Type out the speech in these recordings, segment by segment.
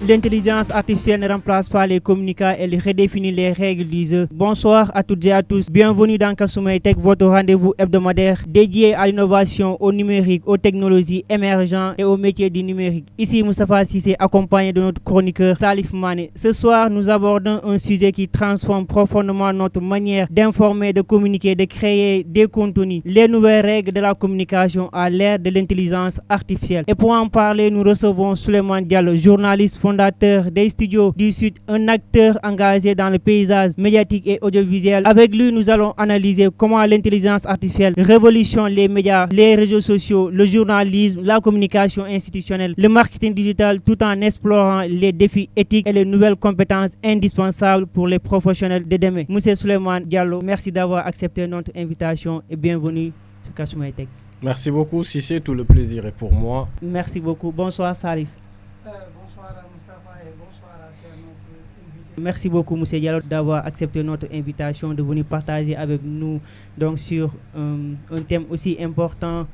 L'intelligence artificielle ne remplace pas les communicants, elle redéfinit les règles du jeu. Bonsoir à toutes et à tous, bienvenue dans Kasumay Tech, votre rendez-vous hebdomadaire dédié à l'innovation, au numérique, aux technologies émergentes et aux métiers du numérique. Ici Moustapha Cissé, accompagné de notre chroniqueur Salif Mané. Ce soir, nous abordons un sujet qui transforme profondément notre manière d'informer, de communiquer, de créer des contenus. Les nouvelles règles de la communication à l'ère de l'intelligence artificielle. Et pour en parler, nous recevons Souleymane Diallo, journaliste fondateur des studios du Sud, un acteur engagé dans le paysage médiatique et audiovisuel. Avec lui, nous allons analyser comment l'intelligence artificielle révolutionne les médias, les réseaux sociaux, le journalisme, la communication institutionnelle, le marketing digital, tout en explorant les défis éthiques et les nouvelles compétences indispensables pour les professionnels de demain. Monsieur Souleymane Diallo, merci d'avoir accepté notre invitation et bienvenue sur Kasumay Tech. Merci beaucoup, Cissé, tout le plaisir est pour moi. Merci beaucoup. Bonsoir Salif. Merci beaucoup, M. Diallo, d'avoir accepté notre invitation de venir partager avec nous donc, sur un thème aussi important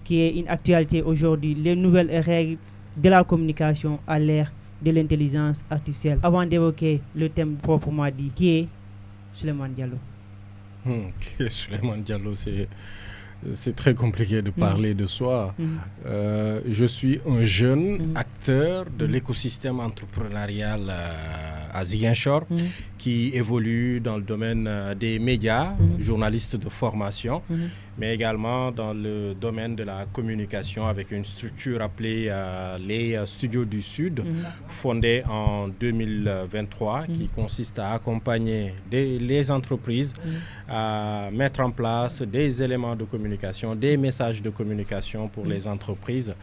qui est une actualité aujourd'hui, les nouvelles règles de la communication à l'ère de l'intelligence artificielle. Avant d'évoquer le thème proprement dit, qui est Souleymane Diallo? Souleymane Diallo, c'est très compliqué de parler de soi. Je suis un jeune acteur de l'écosystème entrepreneurial à Ziguinchor qui évolue dans le domaine des médias, journaliste de formation, mais également dans le domaine de la communication avec une structure appelée les Studios du Sud, fondée en 2023, qui consiste à accompagner les entreprises à mettre en place des éléments de communication, des messages de communication pour les entreprises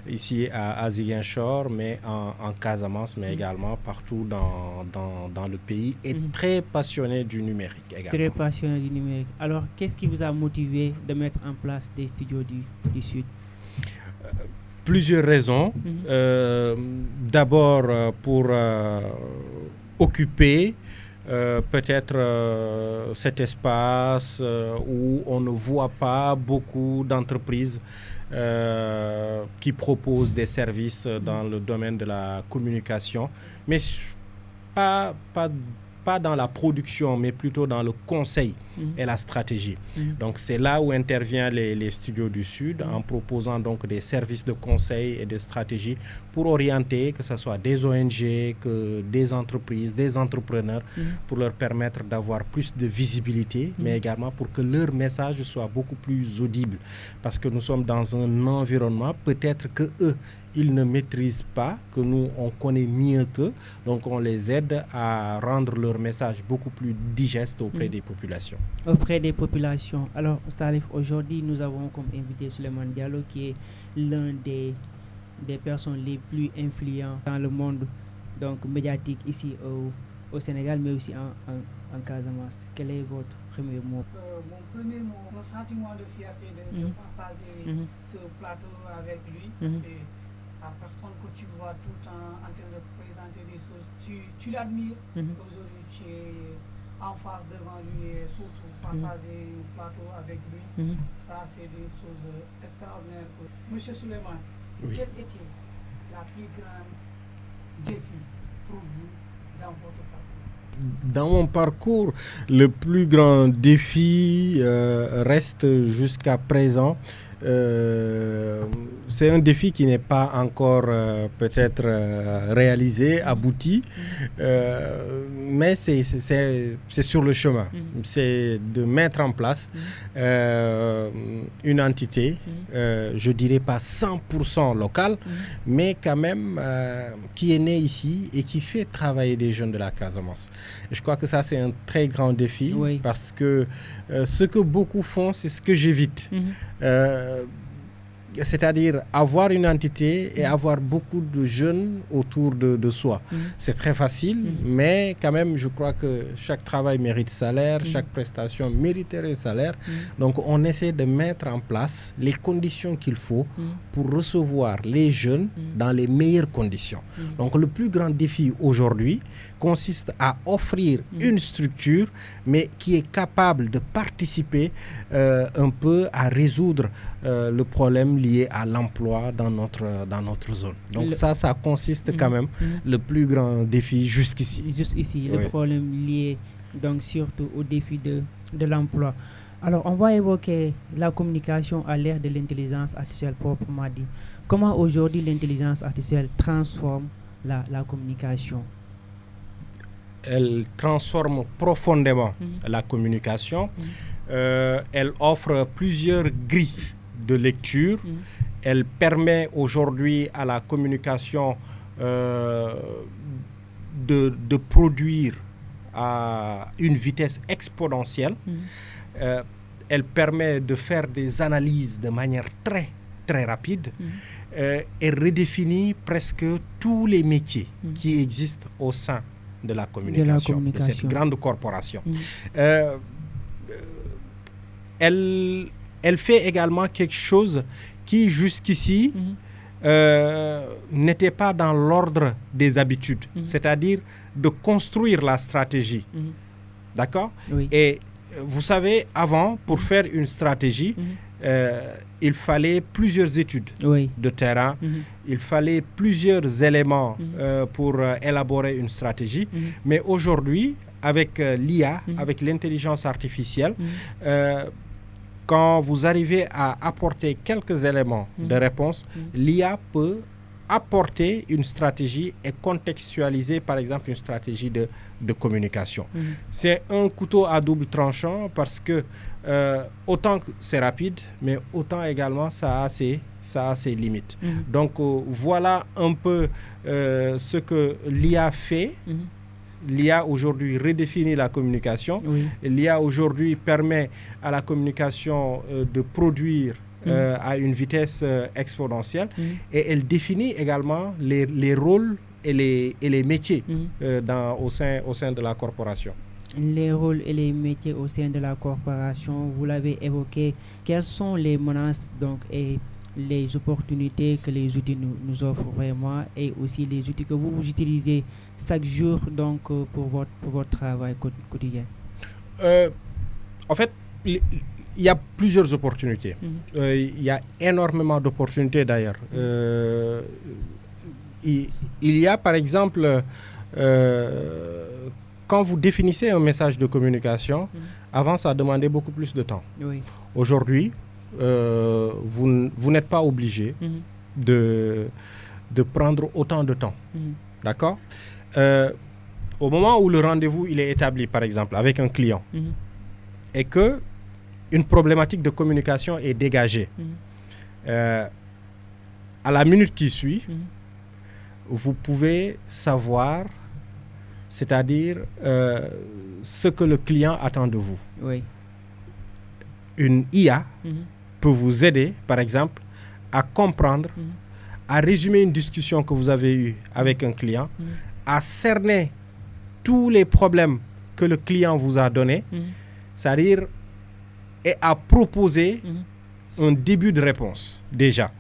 ici à Ziguinchor, mais en Casamance, mais également partout dans le pays, et très passionné du numérique également. Très passionné du numérique. Alors, qu'est-ce qui vous a motivé de mettre en place des studios du Sud? Plusieurs raisons. D'abord, pour occuper peut-être cet espace où on ne voit pas beaucoup d'entreprises qui proposent des services dans le domaine de la communication, mais pas dans la production, mais plutôt dans le conseil et la stratégie. Donc c'est là où interviennent les Studios du Sud en proposant donc des services de conseil et de stratégie pour orienter, que ce soit des ONG, que des entreprises, des entrepreneurs, pour leur permettre d'avoir plus de visibilité, mais également pour que leur message soit beaucoup plus audible. Parce que nous sommes dans un environnement, peut-être que eux, ils ne maîtrisent pas, que nous, on connaît mieux qu'eux. Donc, on les aide à rendre leur message beaucoup plus digeste auprès des populations. Auprès des populations. Alors, Salif, aujourd'hui, nous avons comme invité Souleymane Diallo, qui est l'un des personnes les plus influentes dans le monde donc, médiatique ici au Sénégal, mais aussi en Casamance. Quel est votre premier mot? Mon premier mot, mon sentiment de fierté de partager ce plateau avec lui, parce que la personne que tu vois tout le temps en train de présenter des choses, tu l'admires. Aujourd'hui, tu es en face devant lui et surtout partager un plateau avec lui. Ça, c'est une chose extraordinaire. Monsieur Souleymane, quel était la plus grande défi pour vous dans votre parcours? Dans mon parcours, le plus grand défi reste jusqu'à présent. C'est un défi qui n'est pas encore peut-être réalisé, abouti, mais c'est sur le chemin. C'est de mettre en place une entité, je dirais pas 100% locale, mais quand même qui est née ici et qui fait travailler des jeunes de la Casamance. Et je crois que ça, c'est un très grand défi, parce que ce que beaucoup font, c'est ce que j'évite. C'est-à-dire avoir une entité et avoir beaucoup de jeunes autour de soi. C'est très facile, mais quand même, je crois que chaque travail mérite salaire, chaque prestation mériterait salaire. Donc, on essaie de mettre en place les conditions qu'il faut pour recevoir les jeunes dans les meilleures conditions. Donc, le plus grand défi aujourd'hui consiste à offrir une structure, mais qui est capable de participer un peu à résoudre le problème liées à l'emploi dans notre zone. Donc ça consiste quand même le plus grand défi jusqu'ici. Jusqu'ici, le problème lié donc surtout au défi de l'emploi. Alors, on va évoquer la communication à l'ère de l'intelligence artificielle proprement dit. Comment aujourd'hui l'intelligence artificielle transforme la communication? Elle transforme profondément la communication. Elle offre plusieurs grilles de lecture. Elle permet aujourd'hui à la communication de produire à une vitesse exponentielle. Elle permet de faire des analyses de manière très, très rapide. Et redéfinit presque tous les métiers qui existent au sein de la communication, de cette grande corporation. Elle fait également quelque chose qui jusqu'ici n'était pas dans l'ordre des habitudes, c'est-à-dire de construire la stratégie. D'accord? Oui. Et vous savez, avant, pour faire une stratégie, il fallait plusieurs études de terrain, il fallait plusieurs éléments pour élaborer une stratégie. Mais aujourd'hui, avec l'IA, avec l'intelligence artificielle, quand vous arrivez à apporter quelques éléments de réponse, l'IA peut apporter une stratégie et contextualiser par exemple une stratégie de communication. C'est un couteau à double tranchant parce que autant que c'est rapide, mais autant également ça a ses limites. Donc voilà un peu ce que l'IA fait. L'IA aujourd'hui redéfinit la communication. L'IA aujourd'hui permet à la communication de produire à une vitesse exponentielle et elle définit également les rôles et les métiers au sein de la corporation. Les rôles et les métiers au sein de la corporation, vous l'avez évoqué. Quelles sont les menaces donc, et les opportunités que les outils nous offrent vraiment et aussi les outils que vous utilisez chaque jour donc, pour votre travail quotidien? En fait, il y a plusieurs opportunités. Il y a énormément d'opportunités d'ailleurs. Il y a par exemple, quand vous définissez un message de communication, avant ça demandait beaucoup plus de temps. Aujourd'hui, vous n'êtes pas obligé de prendre autant de temps. D'accord? Au moment où le rendez-vous il est établi, par exemple, avec un client, et que une problématique de communication est dégagée, à la minute qui suit, vous pouvez savoir, c'est-à-dire ce que le client attend de vous. Une IA peut vous aider, par exemple, à comprendre, à résumer une discussion que vous avez eue avec un client, à cerner tous les problèmes que le client vous a donnés, c'est-à-dire et à proposer un début de réponse déjà.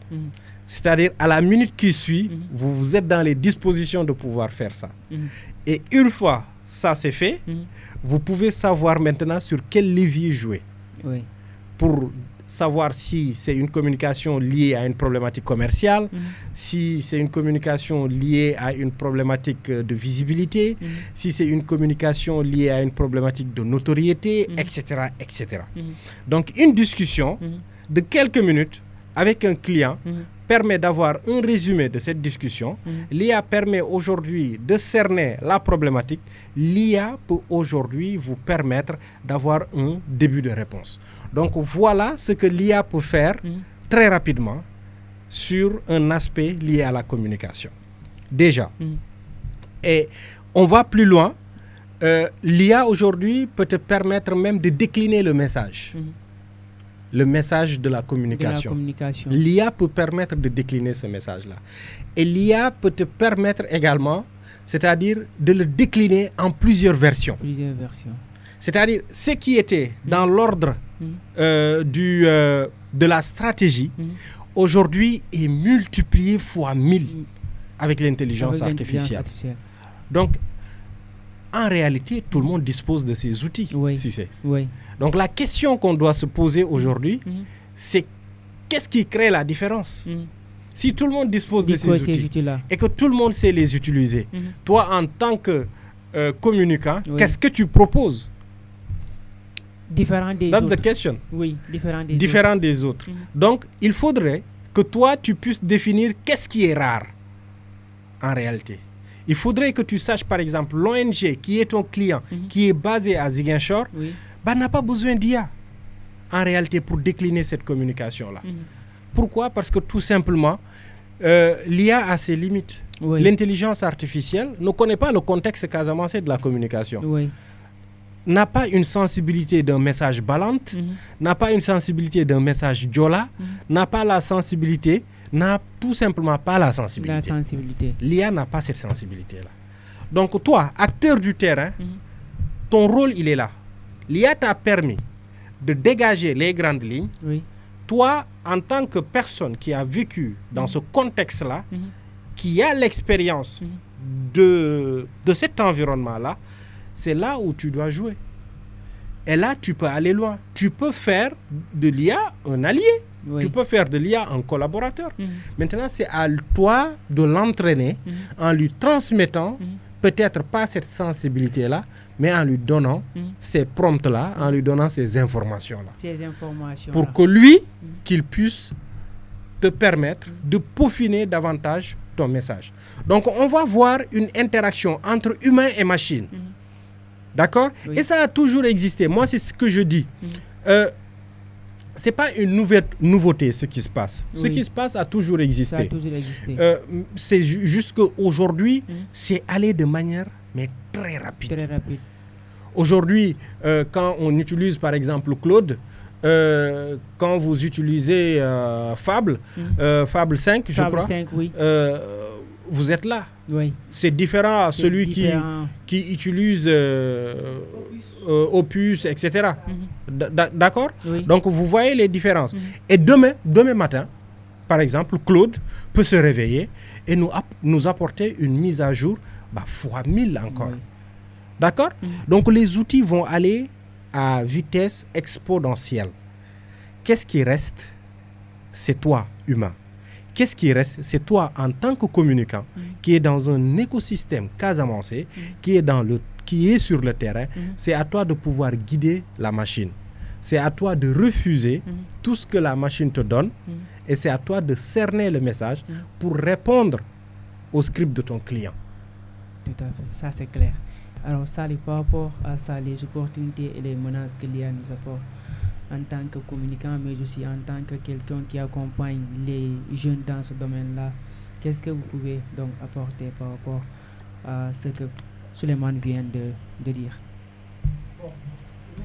C'est-à-dire à la minute qui suit, vous êtes dans les dispositions de pouvoir faire ça. Et une fois ça c'est fait, vous pouvez savoir maintenant sur quel levier jouer. Pour savoir si c'est une communication liée à une problématique commerciale, si c'est une communication liée à une problématique de visibilité, si c'est une communication liée à une problématique de notoriété, etc., etc. Donc une discussion de quelques minutes avec un client permet d'avoir un résumé de cette discussion. L'IA permet aujourd'hui de cerner la problématique. L'IA peut aujourd'hui vous permettre d'avoir un début de réponse. Donc voilà ce que l'IA peut faire très rapidement sur un aspect lié à la communication. Déjà. Et on va plus loin. L'IA aujourd'hui peut te permettre même de décliner le message. Le message de la communication. L'IA peut permettre de décliner ce message-là. Et l'IA peut te permettre également, c'est-à-dire de le décliner en plusieurs versions. C'est-à-dire ce qui était dans l'ordre de la stratégie, aujourd'hui est multiplié fois 1000 avec l'intelligence artificielle. Donc, en réalité, tout le monde dispose de ces outils. Donc la question qu'on doit se poser aujourd'hui, c'est qu'est-ce qui crée la différence? Si tout le monde dispose de ces outils et que tout le monde sait les utiliser, toi, en tant que communicant, qu'est-ce que tu proposes? Différent des That's autres. the question. Oui, différent des autres. Donc, il faudrait que toi, tu puisses définir qu'est-ce qui est rare en réalité. Il faudrait que tu saches, par exemple, l'ONG qui est ton client, qui est basé à Ziguinchor, n'a pas besoin d'IA en réalité pour décliner cette communication-là. Pourquoi? Parce que tout simplement, l'IA a ses limites. L'intelligence artificielle ne connaît pas le contexte casamançais de la communication. N'a pas une sensibilité d'un message balante, n'a pas une sensibilité d'un message djola, n'a pas la sensibilité, n'a tout simplement pas la sensibilité. L'IA n'a pas cette sensibilité-là. Donc toi, acteur du terrain, ton rôle, il est là. L'IA t'a permis de dégager les grandes lignes. Toi, en tant que personne qui a vécu dans ce contexte-là, qui a l'expérience de cet environnement-là, c'est là où tu dois jouer. Et là, tu peux aller loin. Tu peux faire de l'IA un allié. Tu peux faire de l'IA un collaborateur. Maintenant, c'est à toi de l'entraîner en lui transmettant peut-être pas cette sensibilité-là, mais en lui donnant ces prompts-là, en lui donnant ces informations-là. Pour que lui, qu'il puisse te permettre de peaufiner davantage ton message. Donc, on va voir une interaction entre humain et machine. D'accord? Et ça a toujours existé. Moi, c'est ce que je dis. Ce n'est pas une nouveauté, ce qui se passe. Ce qui se passe a toujours existé. C'est juste qu'aujourd'hui, c'est allé de manière très rapide. Aujourd'hui, quand on utilise, par exemple, Claude, quand vous utilisez Fable 5, je crois, 5, vous êtes là. C'est différent à celui qui utilise Opus, etc. D'accord? Donc, vous voyez les différences. Et demain matin, par exemple, Claude peut se réveiller et nous apporter une mise à jour fois 1000 encore. D'accord? Donc, les outils vont aller à vitesse exponentielle. Qu'est-ce qui reste? C'est toi, humain. Qu'est-ce qui reste? C'est toi, en tant que communicant, qui est dans un écosystème casamançais, qui est sur le terrain. C'est à toi de pouvoir guider la machine. C'est à toi de refuser tout ce que la machine te donne. Et c'est à toi de cerner le message pour répondre au script de ton client. Tout à fait, ça c'est clair. Alors ça, par rapport à ça, les opportunités et les menaces que l'IA nous apporte en tant que communicant, mais aussi en tant que quelqu'un qui accompagne les jeunes dans ce domaine-là, qu'est-ce que vous pouvez donc apporter par rapport à ce que Suleiman vient de dire? Bon, le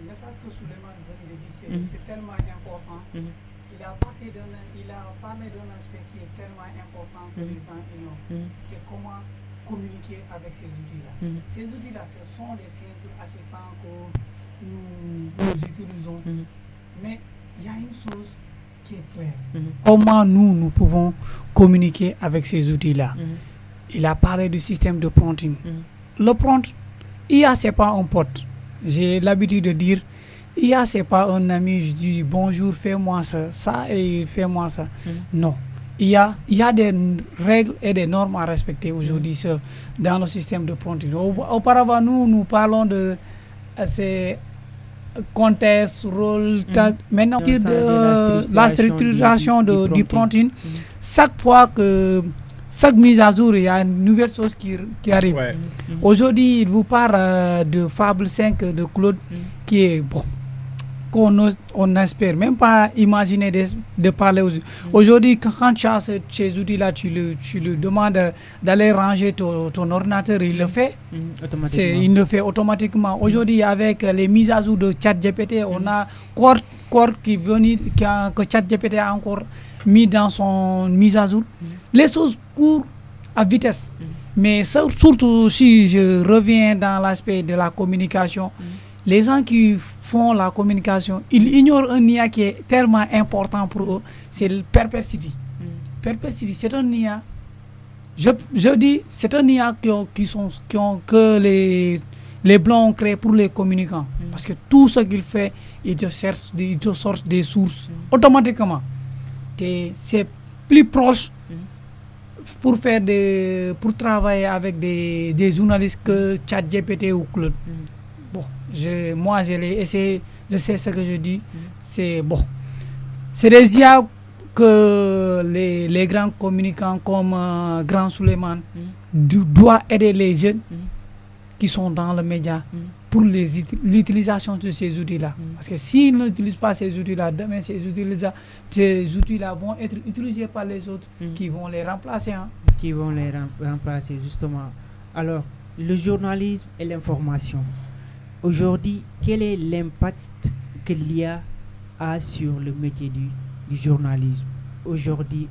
message que Suleiman vient de dire, c'est tellement important. Il a parlé d'un aspect qui est tellement important que les gens ignorent. C'est comment communiquer avec ces outils-là. Ces outils-là, ce sont des simples assistants que nous utilisons. Mais il y a une chose qui est claire. Comment nous pouvons communiquer avec ces outils-là? Il a parlé du système de prompting. Le prompt, IA, ce n'est pas un pote. J'ai l'habitude de dire, IA, ce n'est pas un ami. Je dis bonjour, fais-moi ça et fais-moi ça. Non. Il y a des règles et des normes à respecter aujourd'hui dans le système de prompting. Auparavant, nous parlons de ces contexte, rôle, maintenant la structuration du prompting. Chaque fois que chaque mise à jour, il y a une nouvelle chose qui arrive. Aujourd'hui, il vous parle de Fable 5 de Claude qui est bon. On n'espère même pas imaginer de parler aux outils. Aujourd'hui, quand tu as ces outils-là, tu le demandes d'aller ranger ton ordinateur, il le fait. Il le fait automatiquement. Aujourd'hui, avec les mises à jour de ChatGPT, on a Core qui que ChatGPT a encore mis dans son mise à jour. Les choses courent à vitesse. Mais surtout, si je reviens dans l'aspect de la communication, les gens qui font la communication, ils ignorent un IA qui est tellement important pour eux, c'est le Perplexity. Perplexity, c'est un IA. Je dis, c'est un IA que les Blancs ont créé pour les communicants. Parce que tout ce qu'il fait, il te sortent des sources automatiquement. C'est plus proche pour travailler avec des journalistes que ChatGPT ou Claude. Bon, moi je l'ai essayé, je sais ce que je dis. C'est bon. C'est des IA que les grands communicants comme Grand Suleiman doivent aider les jeunes qui sont dans le média pour l'utilisation de ces outils-là. Parce que s'ils n'utilisent pas ces outils-là, demain ces outils-là vont être utilisés par les autres qui vont les remplacer. Qui vont les remplacer, justement. Alors, le journalisme et l'information. Aujourd'hui, quel est l'impact que l'IA a sur le métier du journalisme? Aujourd'hui,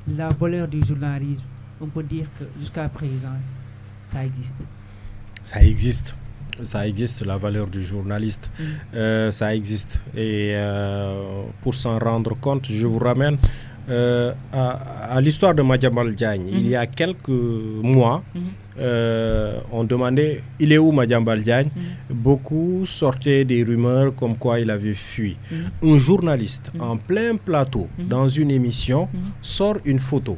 la valeur du journalisme, on peut dire que jusqu'à présent, ça existe. Ça existe, la valeur du journaliste. Ça existe. Et pour s'en rendre compte, je vous ramène à l'histoire de Madiambal Diagne. Il y a quelques mois, on demandait il est où Madiambal Diagne. Beaucoup sortaient des rumeurs comme quoi il avait fui. Un journaliste en plein plateau dans une émission sort une photo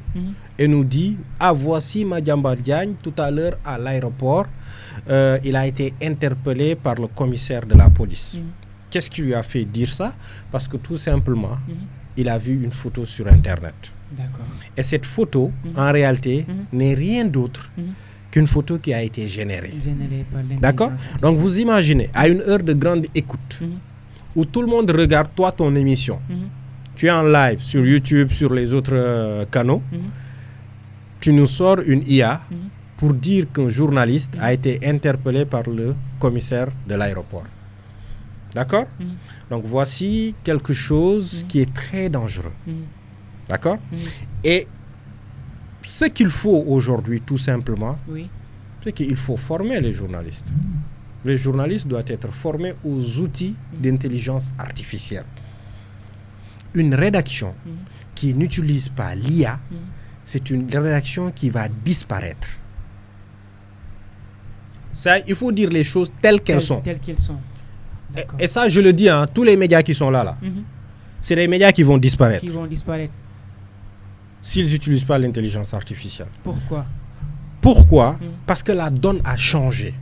et nous dit voici Madiambal Diagne tout à l'heure à l'aéroport. Il a été interpellé par le commissaire de la police. Qu'est-ce qui lui a fait dire ça? Parce que tout simplement il a vu une photo sur Internet. D'accord. Et cette photo, en réalité, n'est rien d'autre qu'une photo qui a été générée. D'accord? Donc vous imaginez, à une heure de grande écoute, où tout le monde regarde toi ton émission, tu es en live sur YouTube, sur les autres canaux, tu nous sors une IA pour dire qu'un journaliste a été interpellé par le commissaire de l'aéroport. D'accord? Donc voici quelque chose qui est très dangereux. D'accord? Et ce qu'il faut aujourd'hui, tout simplement, c'est qu'il faut former les journalistes. Les journalistes doivent être formés aux outils d'intelligence artificielle. Une rédaction qui n'utilise pas l'IA, c'est une rédaction qui va disparaître. Ça, il faut dire les choses telles qu'elles sont. Et ça, je le dis, tous les médias qui sont là, c'est des médias qui vont disparaître. S'ils n'utilisent pas l'intelligence artificielle. Pourquoi? Parce que la donne a changé.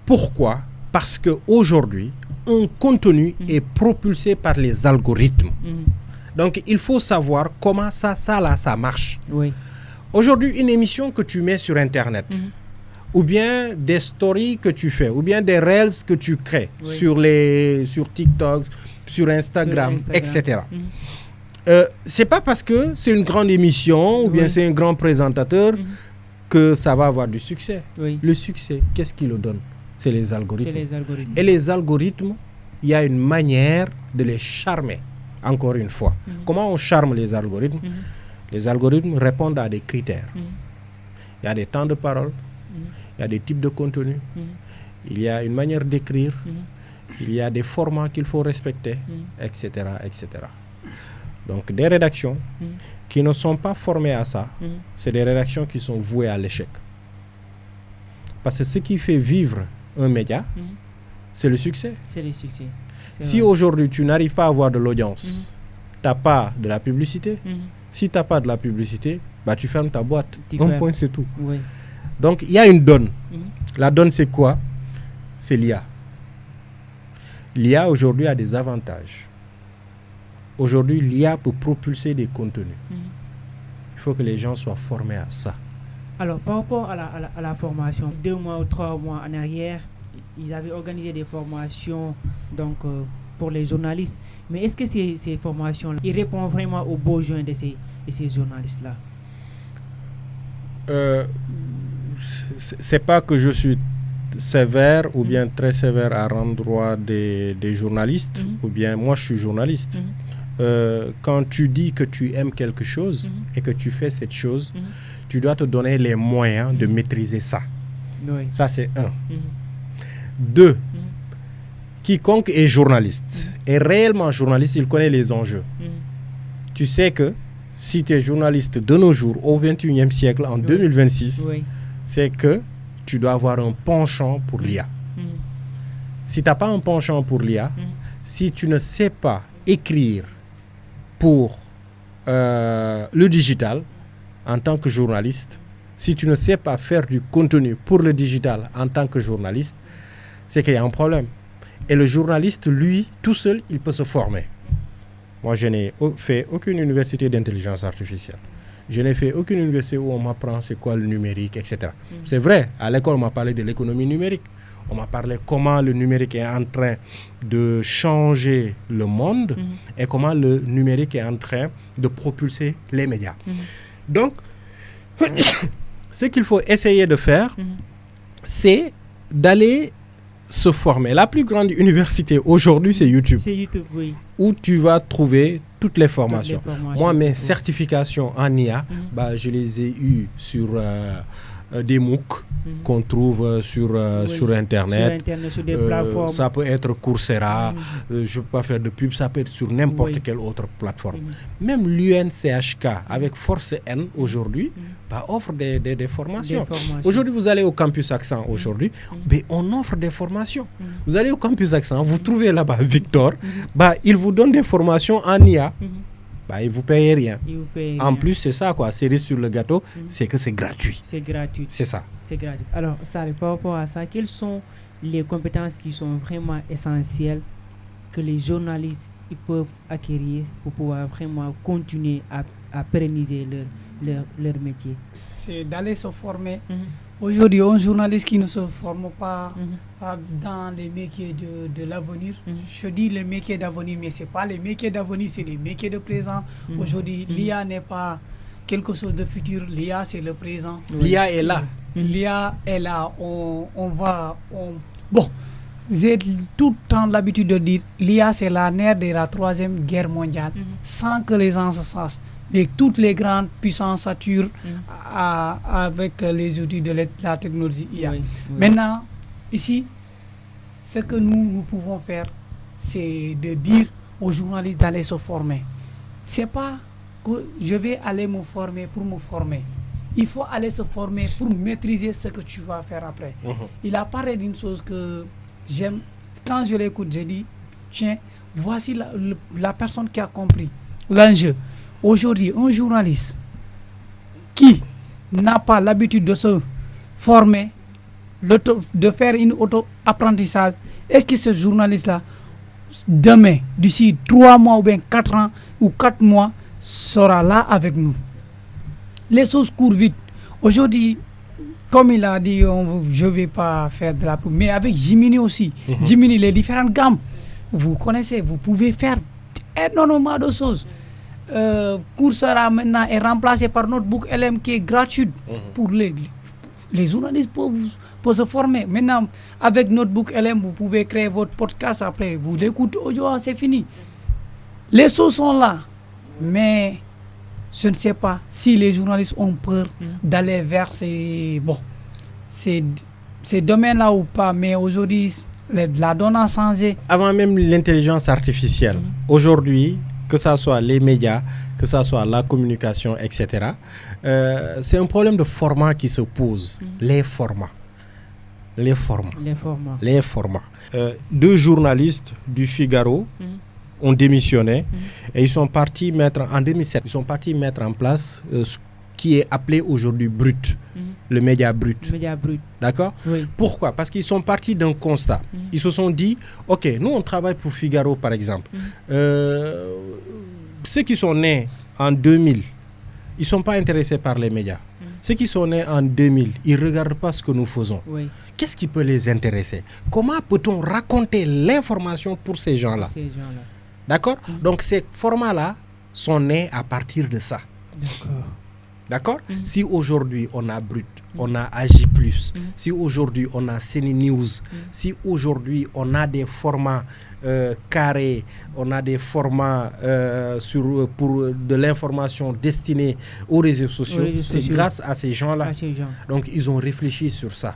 Pourquoi? Parce qu'aujourd'hui, un contenu est propulsé par les algorithmes. Donc, il faut savoir comment ça marche. Aujourd'hui, une émission que tu mets sur Internet, ou bien des stories que tu fais, ou bien des reels que tu crées sur TikTok, sur Instagram, etc. C'est pas parce que c'est une grande émission ou bien c'est un grand présentateur que ça va avoir du succès. Le succès, qu'est-ce qui le donne? C'est les algorithmes. Et les algorithmes, il y a une manière de les charmer, encore une fois. Comment on charme les algorithmes? Les algorithmes répondent à des critères. Il y a des temps de parole, il y a des types de contenu, il y a une manière d'écrire, il y a des formats qu'il faut respecter, etc., etc. Donc des rédactions qui ne sont pas formées à ça, c'est des rédactions qui sont vouées à l'échec. Parce que ce qui fait vivre un média, c'est le succès. Si aujourd'hui tu n'arrives pas à avoir de l'audience, tu n'as pas de la publicité. Si tu n'as pas de la publicité, tu fermes ta boîte. Un point, c'est tout. Donc il y a une donne. La donne, c'est quoi? C'est l'IA. L'IA aujourd'hui a des avantages. Aujourd'hui, l'IA peut propulser des contenus. Il faut que les gens soient formés à ça. Alors, par rapport à la formation, 2 mois ou 3 mois en arrière, ils avaient organisé des formations donc, pour les journalistes. Mais est-ce que ces formations ils répondent vraiment aux besoins de ces journalistes-là? C'est pas que je suis sévère ou bien très sévère à l'endroit des journalistes, ou bien moi je suis journaliste. Quand tu dis que tu aimes quelque chose et que tu fais cette chose, tu dois te donner les moyens de maîtriser ça. Ça, c'est 1. 2, quiconque est journaliste, est réellement journaliste, il connaît les enjeux. Tu sais que si tu es journaliste de nos jours, au 21e siècle, en 2026, c'est que tu dois avoir un penchant pour l'IA. Si tu n'as pas un penchant pour l'IA, si tu ne sais pas écrire pour le digital en tant que journaliste, si tu ne sais pas faire du contenu pour le digital en tant que journaliste, c'est qu'il y a un problème. Et le journaliste, lui, tout seul, il peut se former. Moi, je n'ai fait aucune université d'intelligence artificielle. Je n'ai fait aucune université où on m'apprend c'est quoi le numérique, etc. C'est vrai, à l'école, on m'a parlé de l'économie numérique. On m'a parlé comment le numérique est en train de changer le monde et comment le numérique est en train de propulser les médias. Donc, ce qu'il faut essayer de faire, c'est d'aller se former. La plus grande université aujourd'hui, c'est YouTube. C'est YouTube, oui. Où tu vas trouver toutes les formations. Moi, mes certifications en IA, je les ai eues sur des MOOC qu'on trouve sur Internet. Sur des plateformes. Ça peut être Coursera, je ne peux pas faire de pub, ça peut être sur n'importe quelle autre plateforme. Même l'UNCHK, avec Force N aujourd'hui, offre des formations. Aujourd'hui, vous allez au campus Accent aujourd'hui, on offre des formations. Vous allez au campus Accent, vous trouvez là-bas Victor, il vous donne des formations en IA. Il ne vous paye rien. En plus, c'est ça, quoi. Cerise sur le gâteau, c'est que c'est gratuit. C'est gratuit. C'est ça. C'est gratuit. Alors, par rapport à ça, quelles sont les compétences qui sont vraiment essentielles que les journalistes ils peuvent acquérir pour pouvoir vraiment continuer à pérenniser leur métier? C'est d'aller se former. Aujourd'hui, un journaliste qui ne se forme pas dans les métiers de l'avenir, je dis les métiers d'avenir, mais ce n'est pas les métiers d'avenir, c'est les métiers de présent. Aujourd'hui, l'IA n'est pas quelque chose de futur, l'IA c'est le présent. L'IA est là. L'IA est là. Bon, j'ai tout le temps l'habitude de dire l'IA c'est la nerf de la 3e guerre mondiale, sans que les gens se sachent. Toutes les grandes puissances saturent avec les outils de la technologie IA. Maintenant, ici, ce que nous pouvons faire, c'est de dire aux journalistes d'aller se former. Ce n'est pas que je vais aller me former pour me former. Il faut aller se former pour maîtriser ce que tu vas faire après. Il a parlé d'une chose que j'aime. Quand je l'écoute, j'ai dit, tiens, voici la personne qui a compris l'enjeu. Aujourd'hui, un journaliste qui n'a pas l'habitude de se former, de faire une auto-apprentissage, est-ce que ce journaliste-là, demain, d'ici 3 mois ou bien 4 ans ou 4 mois, sera là avec nous? Les choses courent vite. Aujourd'hui, comme il a dit, je ne vais pas faire de la pub, mais avec Gemini aussi. Gemini, les différentes gammes, vous connaissez, vous pouvez faire énormément de choses. Coursera maintenant est remplacé par Notebook LM qui est gratuit pour les journalistes pour se former. Maintenant, avec Notebook LM, vous pouvez créer votre podcast après. Vous l'écoutez aujourd'hui, c'est fini. Les choses sont là, mais je ne sais pas si les journalistes ont peur d'aller vers ces domaines-là ou pas. Mais aujourd'hui, la donne a changé. Avant même l'intelligence artificielle, aujourd'hui, que ce soit les médias, que ce soit la communication, etc. C'est un problème de format qui se pose. Les formats. 2 journalistes du Figaro ont démissionné et ils sont partis mettre, en 2007, ils sont partis mettre en place ce qui est appelé aujourd'hui Brut, le média Brut. D'accord? Oui. Pourquoi? Parce qu'ils sont partis d'un constat. Ils se sont dit, ok, nous on travaille pour Figaro par exemple. Ceux qui sont nés en 2000, ils ne sont pas intéressés par les médias. Ceux qui sont nés en 2000, ils ne regardent pas ce que nous faisons. Qu'est-ce qui peut les intéresser? Comment peut-on raconter l'information pour ces gens-là? D'accord? Donc ces formats-là sont nés à partir de ça. D'accord? Si aujourd'hui on a Brut, on a Agi+, si aujourd'hui on a CNews News, si aujourd'hui on a des formats carrés, on a des formats pour de l'information destinée aux réseaux sociaux, c'est grâce à ces gens-là. Donc ils ont réfléchi sur ça.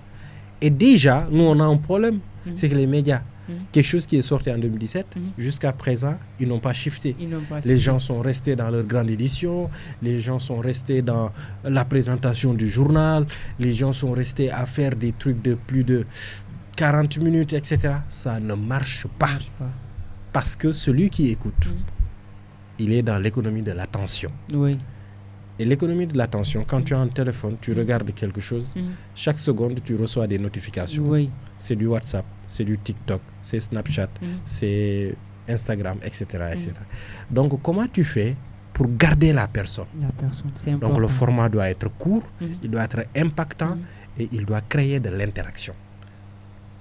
Et déjà, nous on a un problème. c'est que les médias, quelque chose qui est sorti en 2017, jusqu'à présent, ils n'ont pas shifté. Les gens sont restés dans leur grande édition, les gens sont restés dans la présentation du journal, les gens sont restés à faire des trucs de plus de 40 minutes, etc. Ça ne marche pas. Parce que celui qui écoute, il est dans l'économie de l'attention. Oui. Et l'économie de l'attention, quand tu as un téléphone, tu regardes quelque chose, chaque seconde, tu reçois des notifications. Oui. C'est du WhatsApp, c'est du TikTok, c'est Snapchat, c'est Instagram, etc., etc. Donc, comment tu fais pour garder la personne? C'est important. Donc, le format doit être court, il doit être impactant et il doit créer de l'interaction.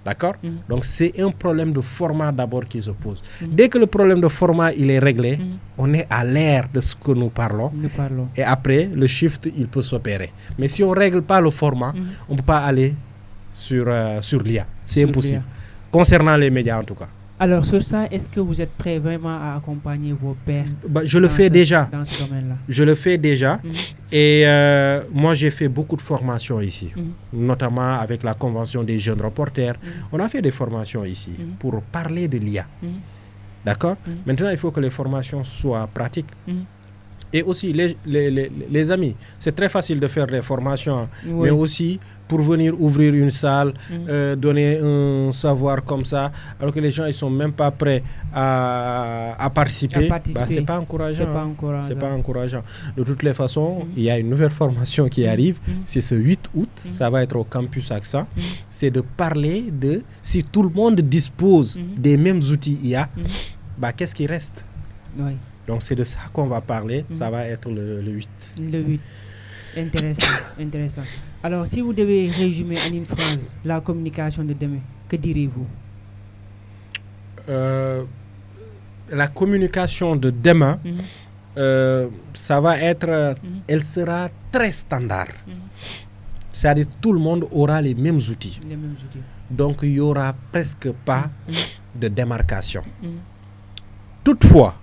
D'accord? Donc, c'est un problème de format d'abord qui se pose. Dès que le problème de format il est réglé, on est à l'ère de ce que nous parlons. Et après, le shift, il peut s'opérer. Mais si on ne règle pas le format, on ne peut pas aller sur l'IA. C'est impossible. Concernant les médias, en tout cas. Alors, sur ça, est-ce que vous êtes prêt vraiment à accompagner vos pairs je le fais déjà. Dans ce domaine-là. Je le fais déjà. Et moi, j'ai fait beaucoup de formations ici, notamment avec la Convention des jeunes reporters. On a fait des formations ici pour parler de l'IA. D'accord? Maintenant, il faut que les formations soient pratiques. Et aussi, les amis, c'est très facile de faire des formations, mais aussi pour venir ouvrir une salle, donner un savoir comme ça, alors que les gens ils sont même pas prêts à participer, c'est pas encourageant. C'est pas encourageant. De toutes les façons, il y a une nouvelle formation qui arrive, c'est ce 8 août, ça va être au campus AXA, c'est de parler de si tout le monde dispose des mêmes outils IA, qu'est-ce qui reste? Donc c'est de ça qu'on va parler, ça va être le 8. Le 8. Intéressant, intéressant. Alors, si vous devez résumer en une phrase la communication de demain, que direz-vous? La communication de demain, ça va être, elle sera très standard. C'est-à-dire tout le monde aura les mêmes outils. Donc il n'y aura presque pas de démarcation. Toutefois,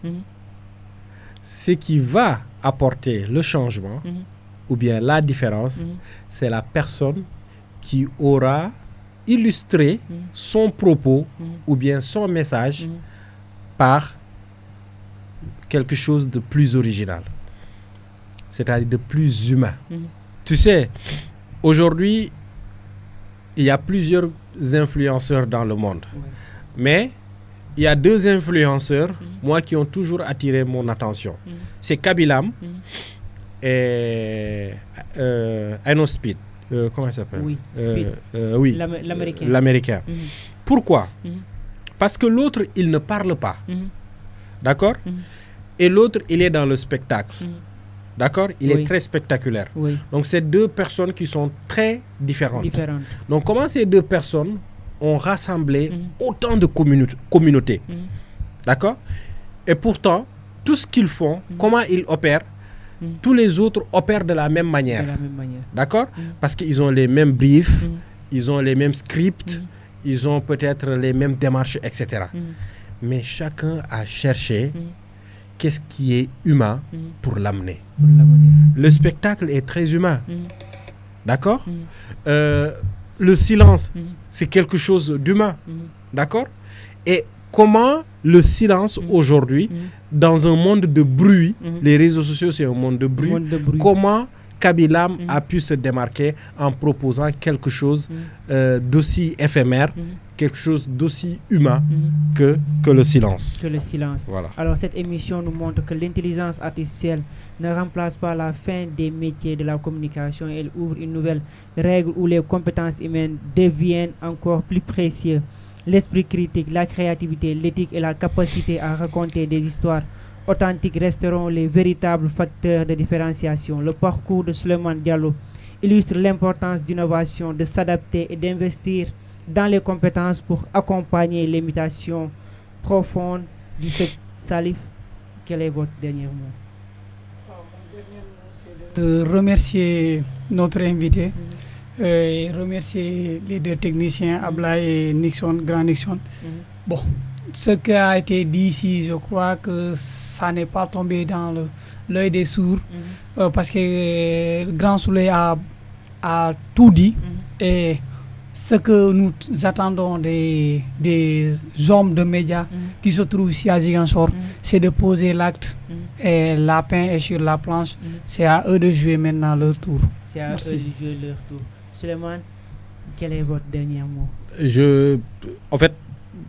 ce qui va apporter le changement ou bien la différence, c'est la personne qui aura illustré son propos ou bien son message par quelque chose de plus original, c'est-à-dire de plus humain. Tu sais, aujourd'hui, il y a plusieurs influenceurs dans le monde, mais il y a deux influenceurs, moi, qui ont toujours attiré mon attention. C'est Kabilam et Speed. Comment il s'appelle? Oui, Speed. Oui, l'américain. Pourquoi? Parce que l'autre, il ne parle pas. D'accord? Et l'autre, il est dans le spectacle. D'accord? Il est très spectaculaire. Donc, c'est deux personnes qui sont très différentes. Donc, comment ces deux personnes ont rassemblé autant de communautés? D'accord? Et pourtant, tout ce qu'ils font, comment ils opèrent, tous les autres opèrent de la même manière. D'accord? Parce qu'ils ont les mêmes briefs, ils ont les mêmes scripts, ils ont peut-être les mêmes démarches, etc. Mais chacun a cherché qu'est-ce qui est humain pour l'amener. Le spectacle est très humain. D'accord? Le silence, c'est quelque chose d'humain. D'accord? Et comment le silence aujourd'hui, dans un monde de bruit, les réseaux sociaux c'est un monde de bruit, comment Kabilam a pu se démarquer en proposant quelque chose d'aussi éphémère, quelque chose d'aussi humain que le silence. Voilà. Alors cette émission nous montre que l'intelligence artificielle ne remplace pas la fin des métiers de la communication. Elle ouvre une nouvelle règle où les compétences humaines deviennent encore plus précieuses. L'esprit critique, la créativité, l'éthique et la capacité à raconter des histoires authentiques resteront les véritables facteurs de différenciation. Le parcours de Souleymane Diallo illustre l'importance d'innovation, de s'adapter et d'investir dans les compétences pour accompagner les mutations profondes du secteur. Salif, quel est votre dernier mot? Mon dernier mot, c'est de remercier notre invité. Et remercier les deux techniciens, Abla et Nixon, Grand Nixon. Bon, ce qui a été dit ici, je crois que ça n'est pas tombé dans l'œil des sourds, parce que Grand Soleil a tout dit, et ce que nous attendons des hommes de médias qui se trouvent ici à Ziguinchor, c'est de poser l'acte. Et la pain est sur la planche. C'est à eux de jouer maintenant leur tour. C'est à eux de jouer leur tour. Suleiman, quel est votre dernier mot? En fait,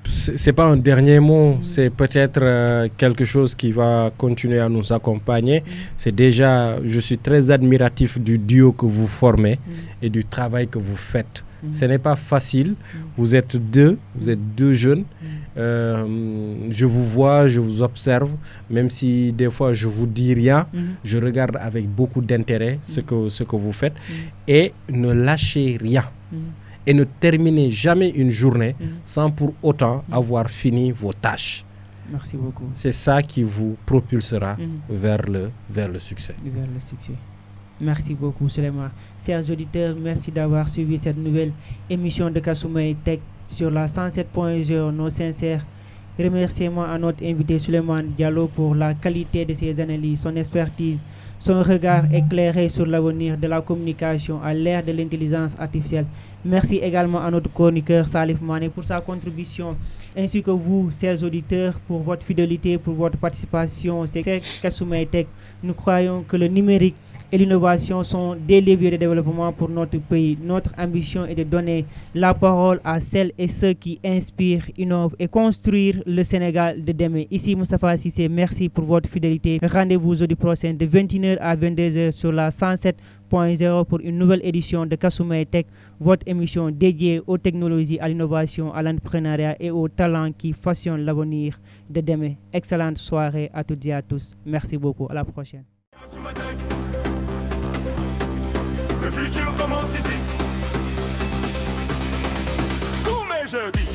c'est pas un dernier mot, c'est peut-être quelque chose qui va continuer à nous accompagner. C'est déjà, je suis très admiratif du duo que vous formez et du travail que vous faites. Ce n'est pas facile. Vous êtes deux jeunes. Je vous vois, je vous observe, même si des fois je vous dis rien, je regarde avec beaucoup d'intérêt ce que vous faites et ne lâchez rien. Et ne terminez jamais une journée sans pour autant avoir fini vos tâches. Merci beaucoup. C'est ça qui vous propulsera vers le succès. Vers le succès. Merci beaucoup, Suleiman. Chers auditeurs, merci d'avoir suivi cette nouvelle émission de Kasumay Tech sur la 107.0. Nos sincères remerciements à notre invité Suleiman Diallo pour la qualité de ses analyses, son expertise, son regard éclairé sur l'avenir de la communication à l'ère de l'intelligence artificielle. Merci également à notre chroniqueur Salif Mané pour sa contribution, ainsi que vous, chers auditeurs, pour votre fidélité, pour votre participation. C'est Kasumay Tech. Nous croyons que le numérique et l'innovation sont des leviers de développement pour notre pays. Notre ambition est de donner la parole à celles et ceux qui inspirent, innovent et construire le Sénégal de demain. Ici Moustapha Cissé, merci pour votre fidélité. Rendez-vous jeudi prochain de 21h à 22h sur la 107.0 pour une nouvelle édition de Kasumay Tech, votre émission dédiée aux technologies, à l'innovation, à l'entrepreneuriat et aux talents qui façonnent l'avenir de demain. Excellente soirée à toutes et à tous. Merci beaucoup. À la prochaine. Le futur commence ici. Tous mes jeudis.